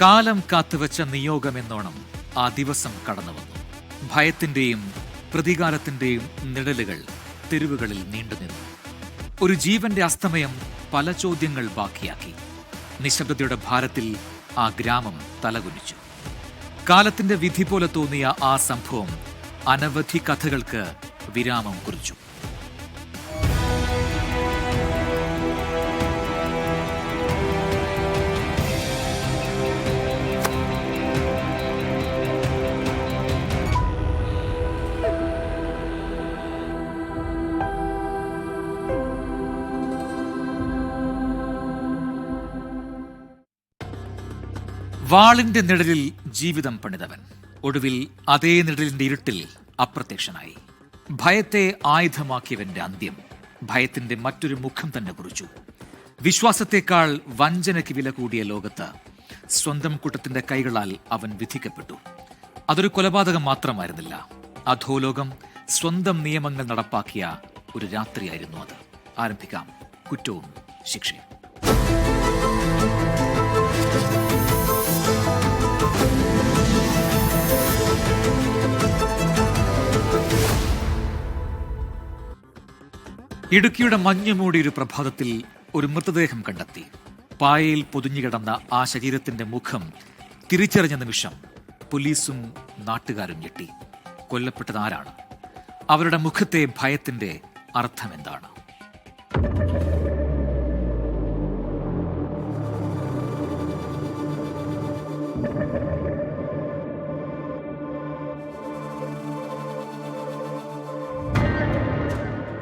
കാലം കാത്തുവച്ച നിയോഗമെന്നോണം ആ ദിവസം കടന്നുവന്നു. ഭയത്തിന്റെയും പ്രതികാരത്തിന്റെയും നിഴലുകൾ തെരുവുകളിൽ നീണ്ടുനിന്നു. ഒരു ജീവന്റെ അസ്തമയം പല ചോദ്യങ്ങൾ ബാക്കിയാക്കി. നിശബ്ദതയുടെ ഭാരത്തിൽ ആ ഗ്രാമം തലകുനിച്ചു. കാലത്തിന്റെ വിധി പോലെ തോന്നിയ ആ സംഭവം അനവധി കഥകൾക്ക് വിരാമം കുറിച്ചു. വാളിന്റെ നിഴലിൽ ജീവിതം പണിതവൻ ഒടുവിൽ അതേ നിഴലിന്റെ ഇരുട്ടിൽ അപ്രത്യക്ഷനായി. ഭയത്തെ ആയുധമാക്കിയവന്റെ അന്ത്യം ഭയത്തിന്റെ മറ്റൊരു മുഖം തന്നെ കുറിച്ചു. വിശ്വാസത്തെക്കാൾ വഞ്ചനയ്ക്ക് വില കൂടിയ ലോകത്ത് സ്വന്തം കൂട്ടത്തിന്റെ കൈകളാൽ അവൻ വിധിക്കപ്പെട്ടു. അതൊരു കൊലപാതകം മാത്രമായിരുന്നില്ല. അധോലോകം സ്വന്തം നിയമങ്ങൾ നടപ്പാക്കിയ ഒരു രാത്രിയായിരുന്നു അത്. ആരംഭിക്കാം കുറ്റവും ശിക്ഷയും. ഇടുക്കിയുടെ മഞ്ഞുമൂടിയൊരു പ്രഭാതത്തിൽ ഒരു മൃതദേഹം കണ്ടെത്തി. പായയിൽ പൊതിഞ്ഞുകിടന്ന ആ ശരീരത്തിന്റെ മുഖം തിരിച്ചറിഞ്ഞ നിമിഷം പോലീസും നാട്ടുകാരും ഞെട്ടി. കൊല്ലപ്പെട്ടത് ആരാണ്? അവരുടെ മുഖത്തെ ഭയത്തിന്റെ അർത്ഥമെന്താണ്?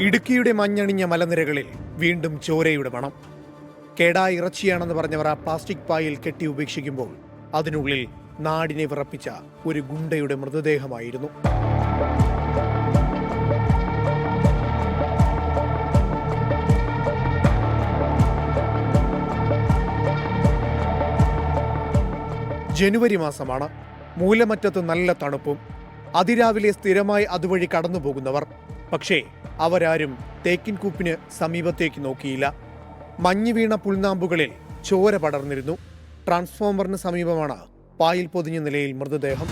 ഇടുക്കിയുടെ മഞ്ഞണിഞ്ഞ മലനിരകളിൽ വീണ്ടും ചോരയുടെ മണം. കേടായ ഇറച്ചിയാണെന്ന് പറഞ്ഞവർ ആ പ്ലാസ്റ്റിക് പായിൽ കെട്ടി ഉപേക്ഷിക്കുമ്പോൾ അതിനുള്ളിൽ നാടിനെ വിറപ്പിച്ച ഒരു ഗുണ്ടയുടെ മൃതദേഹമായിരുന്നു. ജനുവരി മാസമാണ്. മൂലമറ്റത്ത് നല്ല തണുപ്പും. അതിരാവിലെ സ്ഥിരമായി അതുവഴി കടന്നുപോകുന്നവർ. പക്ഷേ അവരാരും തേക്കിൻകൂപ്പിന് സമീപത്തേക്ക് നോക്കിയില്ല. മഞ്ഞ് വീണ പുൽനാമ്പുകളിൽ ചോര പടർന്നിരുന്നു. ട്രാൻസ്ഫോമറിന് സമീപമാണ് പായിൽ പൊതിഞ്ഞ നിലയിൽ മൃതദേഹം.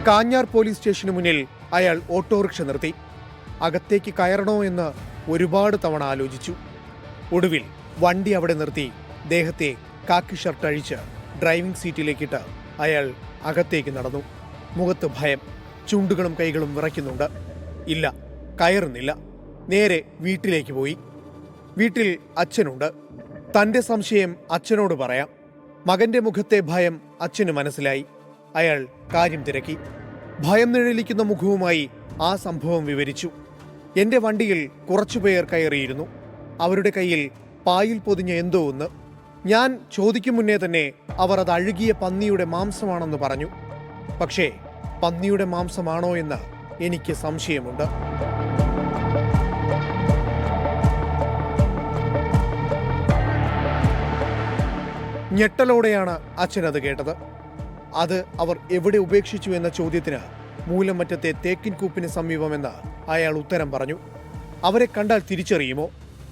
കാഞ്ഞാർ പോലീസ് സ്റ്റേഷന് മുന്നിൽ അയാൾ ഓട്ടോറിക്ഷ നിർത്തി. അകത്തേക്ക് കയറണോ എന്ന് ഒരുപാട് തവണ ആലോചിച്ചു. ഒടുവിൽ വണ്ടി അവിടെ നിർത്തി ദേഹത്തെ കാക്കി ഷർട്ട് അഴിച്ച് ഡ്രൈവിംഗ് സീറ്റിലേക്കിട്ട് അയാൾ അകത്തേക്ക് നടന്നു. മുഖത്ത് ഭയം. ചുണ്ടുകളും കൈകളും വിറയ്ക്കുന്നുണ്ട്. ഇല്ല, കയറുന്നില്ല. നേരെ വീട്ടിലേക്ക് പോയി. വീട്ടിൽ അച്ഛനുണ്ട്. തന്റെ സംശയം അച്ഛനോട് പറയാം. മകന്റെ മുഖത്തെ ഭയം അച്ഛന് മനസ്സിലായി. അയാൾ കാര്യം തിരക്കി. ഭയം നിഴലിക്കുന്ന മുഖവുമായി ആ സംഭവം വിവരിച്ചു. എന്റെ വണ്ടിയിൽ കുറച്ചുപേർ കയറിയിരുന്നു. അവരുടെ കയ്യിൽ പായിൽ പൊതിഞ്ഞ എന്തോ ഒന്ന്. ഞാൻ ചോദിക്കും മുന്നേ തന്നെ അവർ അത് അഴുകിയ പന്നിയുടെ മാംസമാണെന്ന് പറഞ്ഞു. പക്ഷേ പന്നിയുടെ മാംസമാണോ എന്ന് എനിക്ക് സംശയമുണ്ട്. ഞെട്ടലോടെയാണ് അച്ഛനത് കേട്ടത്. അത് അവർ എവിടെ ഉപേക്ഷിച്ചു എന്ന ചോദ്യത്തിന് മൂലമറ്റത്തെ തേക്കിൻകൂപ്പിന് സമീപമെന്ന് അയാൾ ഉത്തരം പറഞ്ഞു. അവരെ കണ്ടാൽ തിരിച്ചറിയുമോ?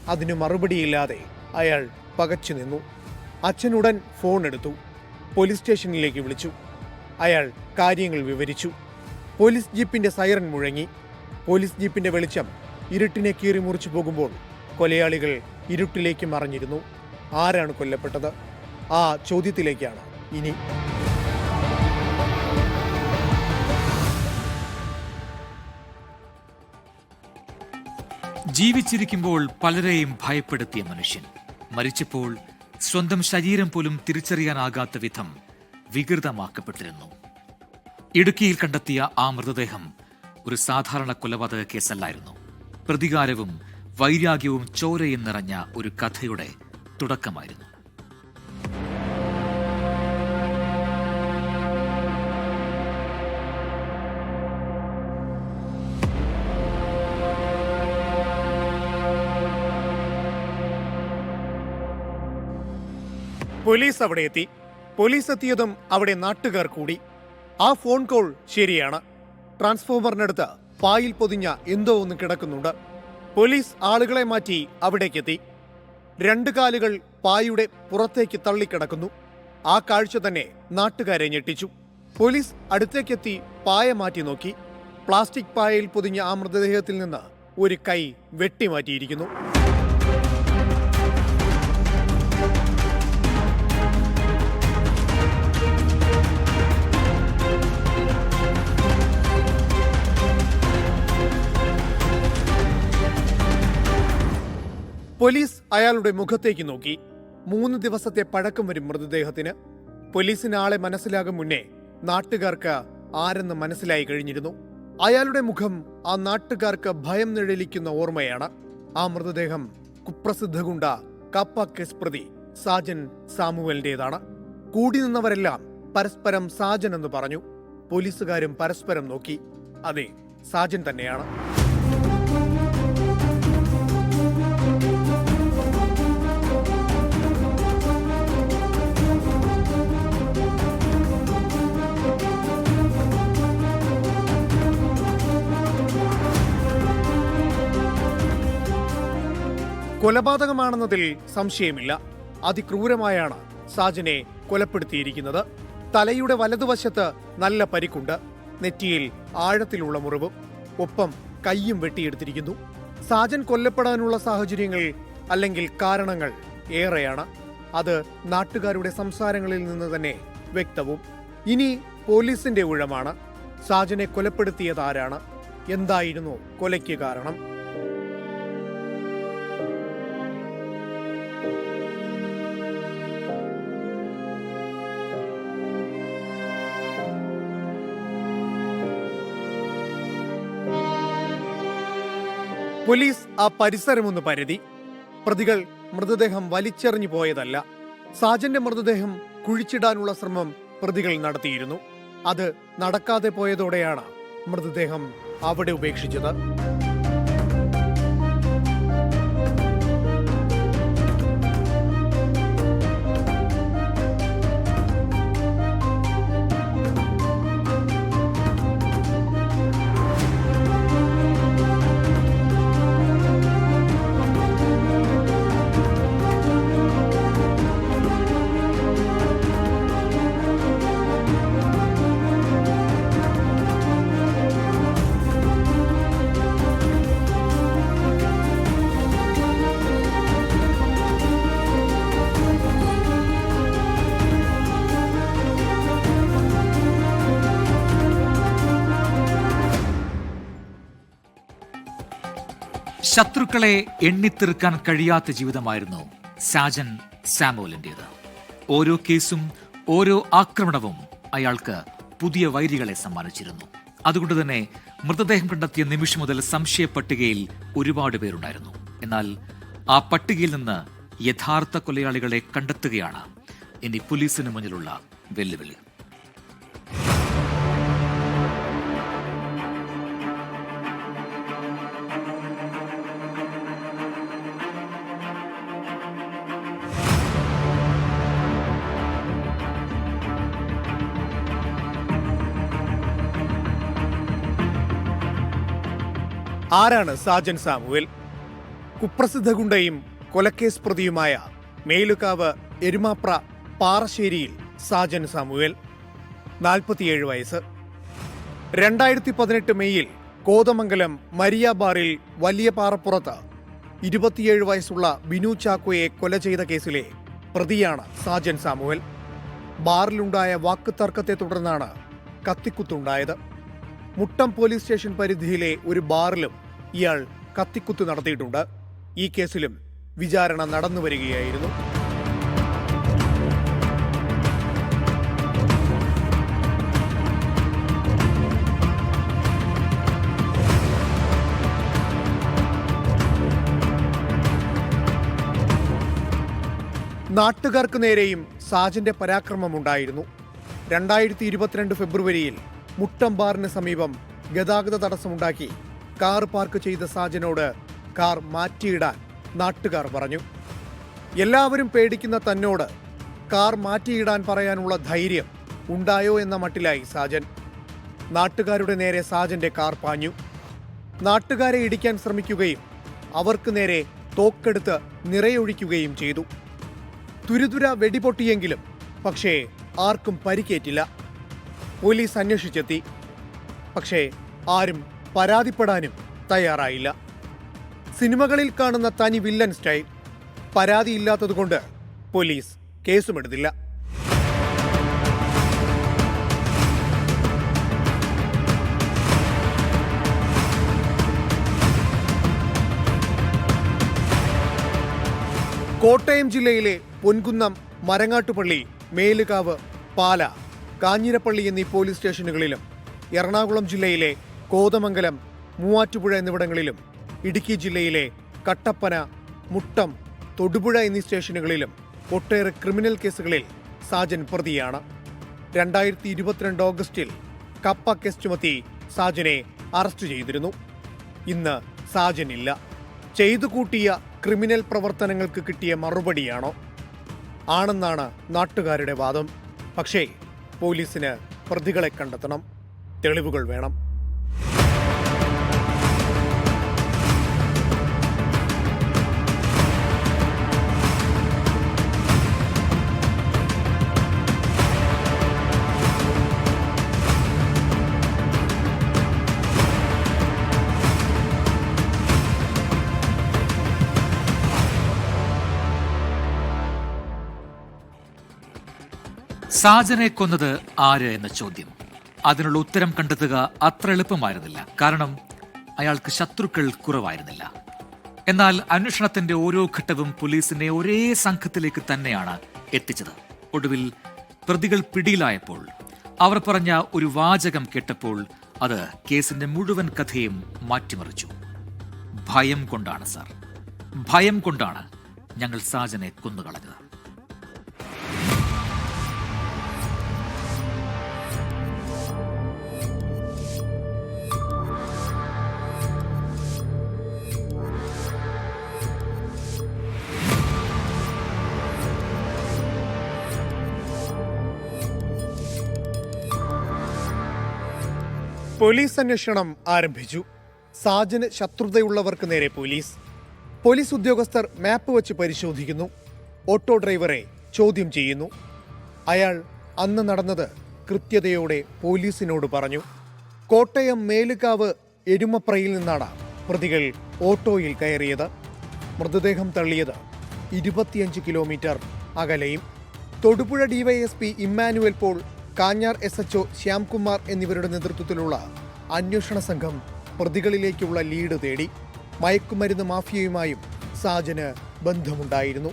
അതിന് മറുപടിയില്ലാതെ അയാൾ പകച്ചു നിന്നു. അച്ഛനുടൻ ഫോൺ എടുത്തു. പോലീസ് സ്റ്റേഷനിലേക്ക് വിളിച്ചു. അയാൾ കാര്യങ്ങൾ വിവരിച്ചു. പോലീസ് ജീപ്പിന്റെ സൈറൻ മുഴങ്ങി. പോലീസ് ജീപ്പിന്റെ വെളിച്ചം ഇരുട്ടിനെ കീറി മുറിച്ചു പോകുമ്പോൾ കൊലയാളികൾ ഇരുട്ടിലേക്ക് മറഞ്ഞിരുന്നു. ആരാണ് കൊല്ലപ്പെട്ടത്? ആ ചോദ്യത്തിലേക്കാണ് ഇനി. ജീവിച്ചിരിക്കുമ്പോൾ പലരെയും ഭയപ്പെടുത്തിയ മനുഷ്യൻ മരിച്ചപ്പോൾ സ്വന്തം ശരീരം പോലും തിരിച്ചറിയാനാകാത്ത വിധം വികൃതമാക്കപ്പെട്ടിരുന്നു. ഇടുക്കിയിൽ കണ്ടെത്തിയ ആ മൃതദേഹം ഒരു സാധാരണ കൊലപാതക കേസല്ലായിരുന്നു. പ്രതികാരവും വൈരാഗ്യവും ചോരയും നിറഞ്ഞ ഒരു കഥയുടെ തുടക്കമായിരുന്നു. പോലീസ് അവിടെ എത്തി. പോലീസ് എത്തിയതും അവിടെ നാട്ടുകാർ കൂടി. ആ ഫോൺ കോൾ ശരിയാണ്. ട്രാൻസ്ഫോമറിനടുത്ത് പായിൽ പൊതിഞ്ഞ എന്തോ ഒന്ന് കിടക്കുന്നുണ്ട്. പോലീസ് ആളുകളെ മാറ്റി അവിടേക്കെത്തി. 2 കാലുകൾ പായുടെ പുറത്തേക്ക് തള്ളിക്കിടക്കുന്നു. ആ കാഴ്ച തന്നെ നാട്ടുകാരെ ഞെട്ടിച്ചു. പോലീസ് അടുത്തേക്കെത്തി പായ മാറ്റി നോക്കി. പ്ലാസ്റ്റിക് പായയിൽ പൊതിഞ്ഞ ആ മൃതദേഹത്തിൽ നിന്ന് ഒരു കൈ വെട്ടിമാറ്റിയിരിക്കുന്നു. പോലീസ് അയാളുടെ മുഖത്തേക്ക് നോക്കി. 3 ദിവസത്തെ പഴക്കം വരും മൃതദേഹത്തിന്. പോലീസിന് ആളെ മനസ്സിലാകും മുന്നേ നാട്ടുകാർക്ക് ആരെന്ന് മനസ്സിലായി കഴിഞ്ഞിരുന്നു. അയാളുടെ മുഖം ആ നാട്ടുകാർക്ക് ഭയം നിഴലിക്കുന്ന ഓർമ്മയാണ്. ആ മൃതദേഹം കുപ്രസിദ്ധ ഗുണ്ട കാപ്പ കേസ് പ്രതി സാജൻ സാമുവലിന്റേതാണ്. കൂടി നിന്നവരെല്ലാം പരസ്പരം സാജൻ എന്ന് പറഞ്ഞു. പോലീസുകാരും പരസ്പരം നോക്കി. അതെ, സാജൻ തന്നെയാണ്. കൊലപാതകമാണെന്നതിൽ സംശയമില്ല. അതിക്രൂരമായാണ് സാജനെ കൊലപ്പെടുത്തിയിരിക്കുന്നത്. തലയുടെ വലതുവശത്ത് നല്ല പരിക്കുണ്ട്. നെറ്റിയിൽ ആഴത്തിലുള്ള മുറിവ്. ഒപ്പം കൈയും വെട്ടിയെടുത്തിരിക്കുന്നു. സാജൻ കൊല്ലപ്പെടാനുള്ള സാഹചര്യങ്ങൾ അല്ലെങ്കിൽ കാരണങ്ങൾ ഏറെയാണ്. അത് നാട്ടുകാരുടെ സംസാരങ്ങളിൽ നിന്ന് തന്നെ വ്യക്തവും. ഇനി പോലീസിന്റെ ഊഴമാണ്. സാജനെ കൊലപ്പെടുത്തിയതാരാണ്? എന്തായിരുന്നു കൊലയ്ക്ക് കാരണം? പോലീസ് ആ പരിസരമൊന്ന് പരതി. പ്രതികൾ മൃതദേഹം വലിച്ചെറിഞ്ഞു പോയതല്ല. സാജന്റെ മൃതദേഹം കുഴിച്ചിടാനുള്ള ശ്രമം പ്രതികൾ നടത്തിയിരുന്നു. അത് നടക്കാതെ പോയതോടെയാണ് മൃതദേഹം അവിടെ ഉപേക്ഷിച്ചത്. ശത്രുക്കളെ എണ്ണിത്തീർക്കാൻ കഴിയാത്ത ജീവിതമായിരുന്നു സാജൻ സാമുവലിന്റേത്. ഓരോ കേസും ഓരോ ആക്രമണവും അയാൾക്ക് പുതിയ വൈരികളെ സമ്മാനിച്ചിരുന്നു. അതുകൊണ്ട് തന്നെ മൃതദേഹം കണ്ടെത്തിയ നിമിഷം മുതൽ സംശയ പട്ടികയിൽ ഒരുപാട് പേരുണ്ടായിരുന്നു. എന്നാൽ ആ പട്ടികയിൽ നിന്ന് യഥാർത്ഥ കൊലയാളികളെ കണ്ടെത്തുകയാണ് ഇനി പോലീസിന് മുന്നിലുള്ള വെല്ലുവിളി. ആരാണ് സാജൻ സാമുവൽ? കുപ്രസിദ്ധ ഗുണ്ടയും കൊലക്കേസ് പ്രതിയുമായ മേലുകാവ് എരുമാപ്ര പാറശ്ശേരിയിൽ സാജൻ സാമുവൽ, 47 വയസ്സ്. 2018 മെയ്യിൽ കോതമംഗലം മരിയ ബാറിൽ വലിയ പാറപ്പുറത്ത് 27 വയസ്സുള്ള ബിനു ചാക്കോയെ കൊല ചെയ്ത കേസിലെ പ്രതിയാണ് സാജൻ സാമുവൽ. ബാറിലുണ്ടായ വാക്കുതർക്കത്തെ തുടർന്നാണ് കത്തിക്കുത്തുണ്ടായത്. മുട്ടം പോലീസ് സ്റ്റേഷൻ പരിധിയിലെ ഒരു ബാറിലും ഇയാൾ കത്തിക്കുത്ത് നടത്തിയിട്ടുണ്ട്. ഈ കേസിലും വിചാരണ നടന്നുവരികയായിരുന്നു. നാട്ടുകാർക്ക് നേരെയും സാജന്റെ പരാക്രമമുണ്ടായിരുന്നു. 2022 ഫെബ്രുവരിയിൽ മുട്ടം ബാറിന് സമീപം ഗതാഗത തടസ്സമുണ്ടാക്കി കാർ പാർക്ക് ചെയ്ത സാജനോട് കാർ മാറ്റിയിടാൻ നാട്ടുകാർ പറഞ്ഞു. എല്ലാവരും പേടിക്കുന്ന തന്നോട് കാർ മാറ്റിയിടാൻ പറയാനുള്ള ധൈര്യം ഉണ്ടായോ എന്ന മട്ടിലായി സാജൻ. നാട്ടുകാരുടെ നേരെ സാജന്റെ കാർ പാഞ്ഞു. നാട്ടുകാരെ ഇടിക്കാൻ ശ്രമിക്കുകയും അവർക്ക് നേരെ തോക്കെടുത്ത് നിറയൊഴിക്കുകയും ചെയ്തു. തുരുതുര വെടിപൊട്ടിയെങ്കിലും പക്ഷേ ആർക്കും പരിക്കേറ്റില്ല. പോലീസ് അന്വേഷിച്ചെത്തി. പക്ഷേ ആരും പരാതിപ്പെടാനും തയ്യാറായില്ല. സിനിമകളിൽ കാണുന്ന തനി വില്ലൻ സ്റ്റൈൽ. പരാതിയില്ലാത്തതുകൊണ്ട് പോലീസ് കേസുമെടുത്തില്ല. കോട്ടയം ജില്ലയിലെ പൊൻകുന്നം, മരങ്ങാട്ടുപള്ളി, മേലുകാവ്, പാല, കാഞ്ഞിരപ്പള്ളി എന്നീ പോലീസ് സ്റ്റേഷനുകളിലും എറണാകുളം ജില്ലയിലെ കോതമംഗലം, മൂവാറ്റുപുഴ എന്നിവിടങ്ങളിലും ഇടുക്കി ജില്ലയിലെ കട്ടപ്പന, മുട്ടം, തൊടുപുഴ എന്നീ സ്റ്റേഷനുകളിലും ഒട്ടേറെ ക്രിമിനൽ കേസുകളിൽ സാജൻ പ്രതിയാണ്. 2022 ഓഗസ്റ്റിൽ കപ്പ കേസ് ചുമത്തി സാജനെ അറസ്റ്റ് ചെയ്തിരുന്നു. ഇന്ന് സാജനില്ല. ചെയ്തു കൂട്ടിയ ക്രിമിനൽ പ്രവർത്തനങ്ങൾക്ക് കിട്ടിയ മറുപടിയാണോ? ആണെന്നാണ് നാട്ടുകാരുടെ വാദം. പക്ഷേ പോലീസിന് പ്രതികളെ കണ്ടെത്തണം, തെളിവുകൾ വേണം. സാജനെ കൊന്നത് ആര് എന്ന ചോദ്യം, അതിനുള്ള ഉത്തരം കണ്ടെത്തുക അത്ര എളുപ്പമായിരുന്നില്ല. കാരണം അയാൾക്ക് ശത്രുക്കൾ കുറവായിരുന്നില്ല. എന്നാൽ അന്വേഷണത്തിന്റെ ഓരോ ഘട്ടവും പോലീസിനെ ഒരേ സംഘത്തിലേക്ക് തന്നെയാണ് എത്തിച്ചത്. ഒടുവിൽ പ്രതികൾ പിടിയിലായപ്പോൾ അവർ പറഞ്ഞ ഒരു വാചകം കേട്ടപ്പോൾ അത് കേസിന്റെ മുഴുവൻ കഥയും മാറ്റിമറിച്ചു. ഭയം കൊണ്ടാണ് സാർ, ഭയം കൊണ്ടാണ് ഞങ്ങൾ സാജനെ കൊന്നുകളഞ്ഞത്. പോലീസ് അന്വേഷണം ആരംഭിച്ചു. സാജന് ശത്രുതയുള്ളവർക്ക് നേരെ പോലീസ് ഉദ്യോഗസ്ഥർ മാപ്പ് വെച്ച് പരിശോധിക്കുന്നു. ഓട്ടോ ഡ്രൈവറെ ചോദ്യം ചെയ്യുന്നു. അയാൾ അന്ന് നടന്നത് കൃത്യതയോടെ പോലീസിനോട് പറഞ്ഞു. കോട്ടയം മേലുകാവ് എരുമപ്രയിൽ നിന്നാണ് പ്രതികൾ ഓട്ടോയിൽ കയറിയത്. മൃതദേഹം തള്ളിയത് 25 കിലോമീറ്റർ അകലെയും. തൊടുപുഴ ഡിവൈഎസ്പി ഇമ്മാനുവൽ പോൾ, കാഞ്ഞാർ SHO ശ്യാംകുമാർ എന്നിവരുടെ നേതൃത്വത്തിലുള്ള അന്വേഷണ സംഘം പ്രതികളിലേക്കുള്ള ലീഡ് തേടി. മയക്കുമരുന്ന് മാഫിയയുമായും സാജന് ബന്ധമുണ്ടായിരുന്നു.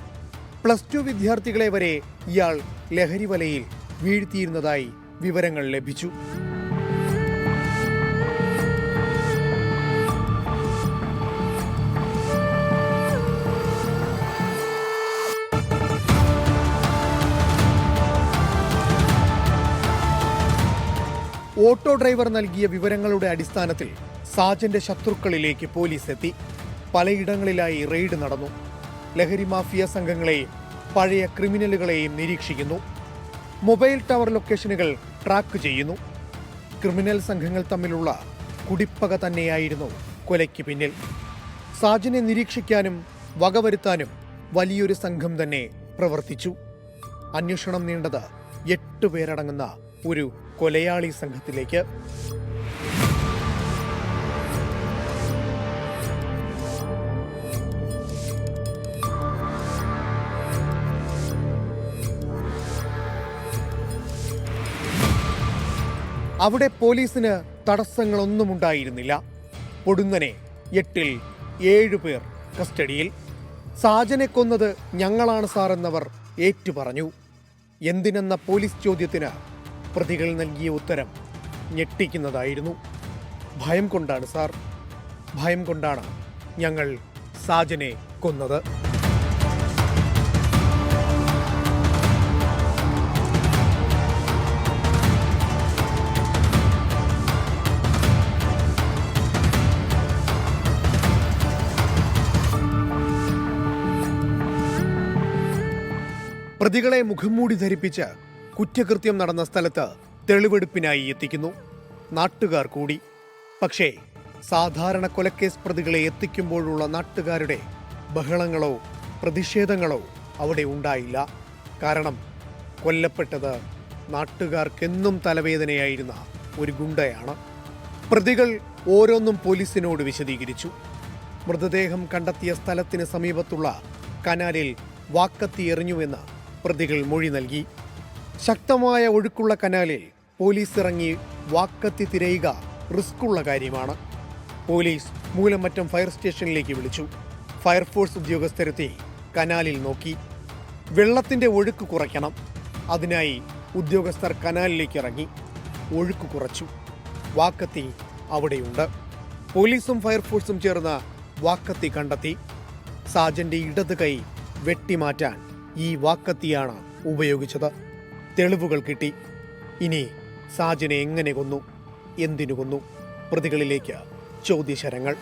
+2 വിദ്യാർത്ഥികളെ വരെ ഇയാൾ ലഹരി വലയിൽ വീഴ്ത്തിയിരുന്നതായി വിവരങ്ങൾ ലഭിച്ചു. ഓട്ടോ ഡ്രൈവർ നൽകിയ വിവരങ്ങളുടെ അടിസ്ഥാനത്തിൽ സാജന്റെ ശത്രുക്കളിലേക്ക് പോലീസ് എത്തി. പലയിടങ്ങളിലായി റെയ്ഡ് നടന്നു. ലഹരി മാഫിയ സംഘങ്ങളെയും പഴയ ക്രിമിനലുകളെയും നിരീക്ഷിക്കുന്നു. മൊബൈൽ ടവർ ലൊക്കേഷനുകൾ ട്രാക്ക് ചെയ്യുന്നു. ക്രിമിനൽ സംഘങ്ങൾ തമ്മിലുള്ള കുടിപ്പക തന്നെയായിരുന്നു കൊലയ്ക്ക് പിന്നിൽ. സാജനെ നിരീക്ഷിക്കാനും വകവരുത്താനും വലിയൊരു സംഘം തന്നെ പ്രവർത്തിച്ചു. അന്വേഷണം നീണ്ടത് 8 പേരടങ്ങുന്ന ഒരു കൊലയാളി സംഘത്തിലേക്ക്. അവിടെ പോലീസിന് തടസ്സങ്ങളൊന്നും ഉണ്ടായിരുന്നില്ല. പൊടുന്നനെ 8-ൽ 7 പേർ കസ്റ്റഡിയിൽ. സാജനെ കൊന്നത് ഞങ്ങളാണ് സാറെന്നവർ ഏറ്റുപറഞ്ഞു. എന്തിനെന്ന പോലീസ് ചോദ്യത്തിന് പ്രതികൾ നൽകിയ ഉത്തരം ഞെട്ടിക്കുന്നതായിരുന്നു. ഭയം കൊണ്ടാണ് സാർ, ഭയം കൊണ്ടാണ് ഞങ്ങൾ സാജനെ കൊന്നത്. പ്രതികളെ മുഖംമൂടി ധരിപ്പിച്ച് കുറ്റകൃത്യം നടന്ന സ്ഥലത്ത് തെളിവെടുപ്പിനായി എത്തിക്കുന്നു. നാട്ടുകാർ കൂടി. പക്ഷേ സാധാരണ കൊലക്കേസ് പ്രതികളെ എത്തിക്കുമ്പോഴുള്ള നാട്ടുകാരുടെ ബഹളങ്ങളോ പ്രതിഷേധങ്ങളോ അവിടെ ഉണ്ടായില്ല. കാരണം കൊല്ലപ്പെട്ടത് നാട്ടുകാർക്കെന്നും തലവേദനയായിരുന്ന ഒരു ഗുണ്ടയാണ്. പ്രതികൾ ഓരോന്നും പോലീസിനോട് വിശദീകരിച്ചു. മൃതദേഹം കണ്ടെത്തിയ സ്ഥലത്തിന് സമീപത്തുള്ള കനാലിൽ വാക്കത്തി എറിഞ്ഞുവെന്ന് പ്രതികൾ മൊഴി നൽകി. ശക്തമായ ഒഴുക്കുള്ള കനാലിൽ പോലീസ് ഇറങ്ങി വാക്കത്തി തിരയുക റിസ്ക്കുള്ള കാര്യമാണ്. പോലീസ് മൂലമറ്റം ഫയർ സ്റ്റേഷനിലേക്ക് വിളിച്ചു. ഫയർഫോഴ്സ് ഉദ്യോഗസ്ഥരെത്തി കനാലിൽ നോക്കി. വെള്ളത്തിന്റെ ഒഴുക്ക് കുറയ്ക്കണം. അതിനായി ഉദ്യോഗസ്ഥർ കനാലിലേക്ക് ഇറങ്ങി. ഒഴുക്ക് കുറച്ചു. വാക്കത്തി അവിടെയുണ്ട്. പോലീസും ഫയർഫോഴ്സും ചേർന്ന് വാക്കത്തി കണ്ടെത്തി. സാജന്റെ ഇടത് കൈ വെട്ടിമാറ്റാൻ ഈ വാക്കത്തിയാണ് ഉപയോഗിച്ചത്. തെളിവുകൾ കിട്ടി. ഇനി സാജനെ എങ്ങനെ കൊന്നു, എന്തിനു കൊന്നു? പ്രതികളിലേക്ക് ചോദ്യശരങ്ങൾ.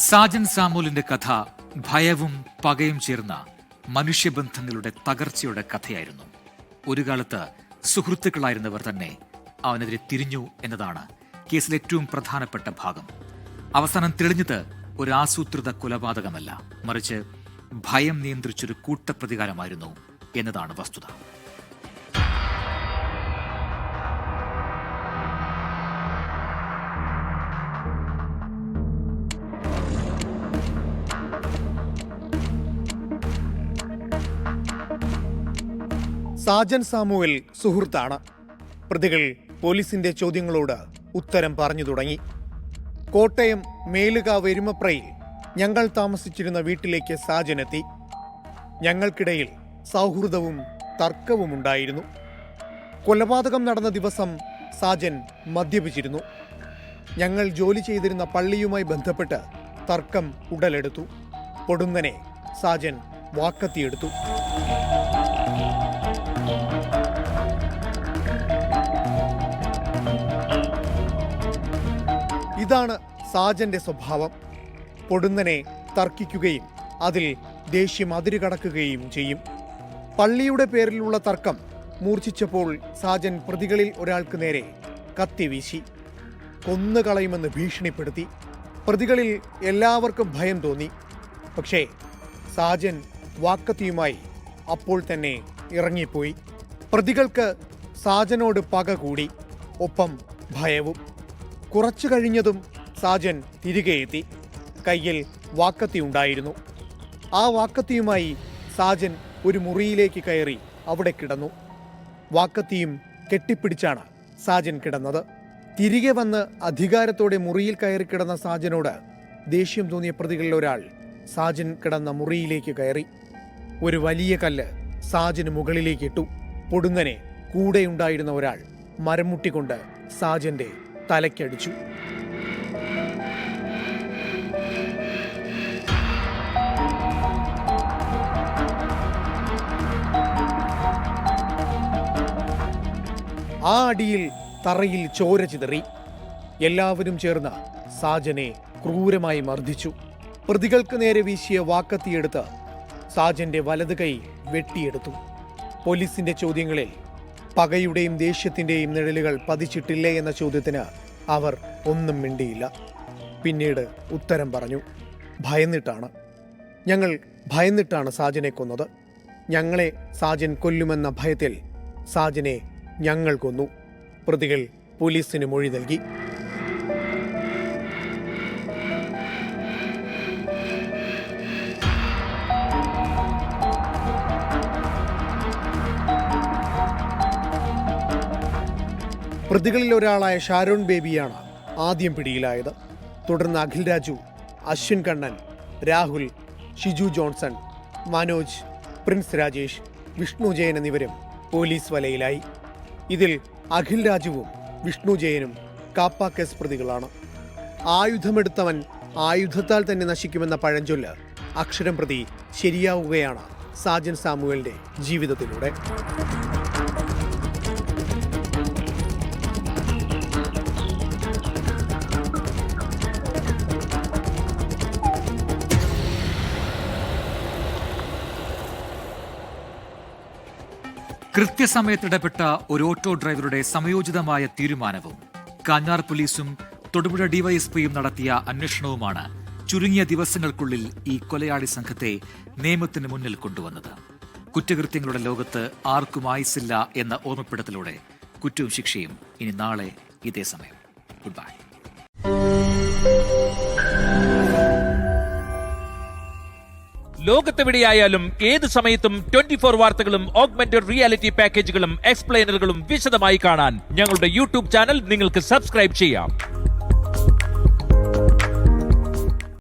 സാജൻ സാമുലിന്റെ കഥ ഭയവും പകയും ചേർന്ന മനുഷ്യബന്ധങ്ങളുടെ തകർച്ചയുടെ കഥയായിരുന്നു. ഒരു കാലത്ത് സുഹൃത്തുക്കളായിരുന്നവർ തന്നെ അവനെതിരെ തിരിഞ്ഞു എന്നതാണ് കേസിലെ ഏറ്റവും പ്രധാനപ്പെട്ട ഭാഗം. അവസാനം തെളിഞ്ഞത് ഒരു ആസൂത്രിത കൊലപാതകമല്ല, മറിച്ച് ഭയം നിയന്ത്രിച്ചൊരു കൂട്ടപ്രതികാരമായിരുന്നു എന്നതാണ് വസ്തുത. സാജൻ സാമുവൽ സുഹൃത്താണ്. പ്രതികൾ പോലീസിന്റെ ചോദ്യങ്ങളോട് ഉത്തരം പറഞ്ഞു തുടങ്ങി. കോട്ടയം മേലുകാവ് എരുമപ്രയിൽ ഞങ്ങൾ താമസിച്ചിരുന്ന വീട്ടിലേക്ക് സാജൻ എത്തി. ഞങ്ങൾക്കിടയിൽ സൗഹൃദവും തർക്കവും ഉണ്ടായിരുന്നു. കൊലപാതകം നടന്ന ദിവസം സാജൻ മദ്യപിച്ചിരുന്നു. ഞങ്ങൾ ജോലി ചെയ്തിരുന്ന പള്ളിയുമായി ബന്ധപ്പെട്ട് തർക്കം ഉടലെടുത്തു. പൊടുന്നനെ സാജൻ വാക്കത്തിയെടുത്തു. ഇതാണ് സാജന്റെ സ്വഭാവം. പൊടുന്നനെ തർക്കിക്കുകയും അതിൽ ദേഷ്യം അതിരുകടക്കുകയും ചെയ്യും. പള്ളിയുടെ പേരിലുള്ള തർക്കം മൂർച്ഛിച്ചപ്പോൾ സാജൻ പ്രതികളിൽ ഒരാൾക്ക് നേരെ കത്തി വീശി കൊന്നുകളയുമെന്ന് ഭീഷണിപ്പെടുത്തി. പ്രതികളിൽ എല്ലാവർക്കും ഭയം തോന്നി. പക്ഷേ സാജൻ വാക്കത്തിയുമായി അപ്പോൾ തന്നെ ഇറങ്ങിപ്പോയി. പ്രതികൾക്ക് സാജനോട് പക കൂടി, ഒപ്പം ഭയവും. കുറച്ചു കഴിഞ്ഞതും സാജൻ തിരികെ എത്തി. കയ്യിൽ വാക്കത്തി ഉണ്ടായിരുന്നു. ആ വാക്കത്തിയുമായി സാജൻ ഒരു മുറിയിലേക്ക് കയറി അവിടെ കിടന്നു. വാക്കത്തിയും കെട്ടിപ്പിടിച്ചാണ് സാജൻ കിടന്നത്. തിരികെ വന്ന് അധികാരത്തോടെ മുറിയിൽ കയറി കിടന്ന സാജനോട് ദേഷ്യം തോന്നിയ പ്രതികളിൽ ഒരാൾ സാജൻ കിടന്ന മുറിയിലേക്ക് കയറി. ഒരു വലിയ കല്ല് സാജന് മുകളിലേക്ക് ഇട്ടു. പൊടുന്നനെ കൂടെയുണ്ടായിരുന്ന ഒരാൾ മരമുട്ടിക്കൊണ്ട് സാജന്റെ തലയ്ക്കടിച്ചു. ആ അടിയിൽ തറയിൽ ചോര ചിതറി. എല്ലാവരും ചേർന്ന് സാജനെ ക്രൂരമായി മർദ്ദിച്ചു. പ്രതികൾക്ക് നേരെ വീശിയ വാക്കത്തിയെടുത്ത് സാജന്റെ വലത് കൈ വെട്ടിയെടുത്തു. പോലീസിന്റെ ചോദ്യങ്ങളിൽ പകയുടെയും ദേഷ്യത്തിന്റെയും നിഴലുകൾ പതിച്ചിട്ടില്ലേ എന്ന ചോദ്യത്തിന് അവർ ഒന്നും മിണ്ടിയില്ല. പിന്നീട് ഉത്തരം പറഞ്ഞു, ഞങ്ങൾ ഭയന്നിട്ടാണ് സാജനെ കൊന്നത്. ഞങ്ങളെ സാജൻ കൊല്ലുമെന്ന ഭയത്തിൽ സാജനെ ഞങ്ങൾ കൊന്നു. പ്രതികൾ പോലീസിന് മൊഴി നൽകി. പ്രതികളിൽ ഒരാളായ ഷാരോൺ ബേബിയാണ് ആദ്യം പിടിയിലായത്. തുടർന്ന് അഖിൽ രാജു, അശ്വിൻ കണ്ണൻ, രാഹുൽ, ഷിജു ജോൺസൺ, മനോജ്, പ്രിൻസ് രാജേഷ്, വിഷ്ണു ജയൻ എന്നിവരും പോലീസ് വലയിലായി. ഇതിൽ അഖിൽ രാജുവും വിഷ്ണു ജയനും കാപ്പ കേസ് പ്രതികളാണ്. ആയുധമെടുത്തവൻ ആയുധത്താൽ തന്നെ നശിക്കുമെന്ന പഴഞ്ചൊല്ല് അക്ഷരം പ്രതി ശരിയാവുകയാണ് സാജൻ സാമുവലിന്റെ ജീവിതത്തിലൂടെ. കൃത്യസമയത്തിടപെട്ട ഒരു ഓട്ടോ ഡ്രൈവറുടെ സമയോചിതമായ തീരുമാനവും കാഞ്ഞാർ പോലീസും തൊടുപുഴ ഡിവൈഎസ്പിയും നടത്തിയ അന്വേഷണവുമാണ് ചുരുങ്ങിയ ദിവസങ്ങൾക്കുള്ളിൽ ഈ കൊലയാളി സംഘത്തെ നിയമത്തിന് മുന്നിൽ കൊണ്ടുവന്നത്. കുറ്റകൃത്യങ്ങളുടെ ലോകത്ത് ആർക്കും ആയുസില്ല എന്ന ഓർമ്മപ്പെടുത്തലോടെ കുറ്റവും ശിക്ഷയും ഇനി നാളെ ഇതേ സമയം. Good bye. ലോകത്തെവിടെയായാലും ഏത് സമയത്തും 24 വാർത്തകളും ഓഗ്മെന്റഡ് റിയാലിറ്റി പാക്കേജുകളും എക്സ്പ്ലെയിനറുകളും വിശദമായി കാണാൻ ഞങ്ങളുടെ യൂട്യൂബ് ചാനൽ നിങ്ങൾക്ക് സബ്സ്ക്രൈബ് ചെയ്യാം.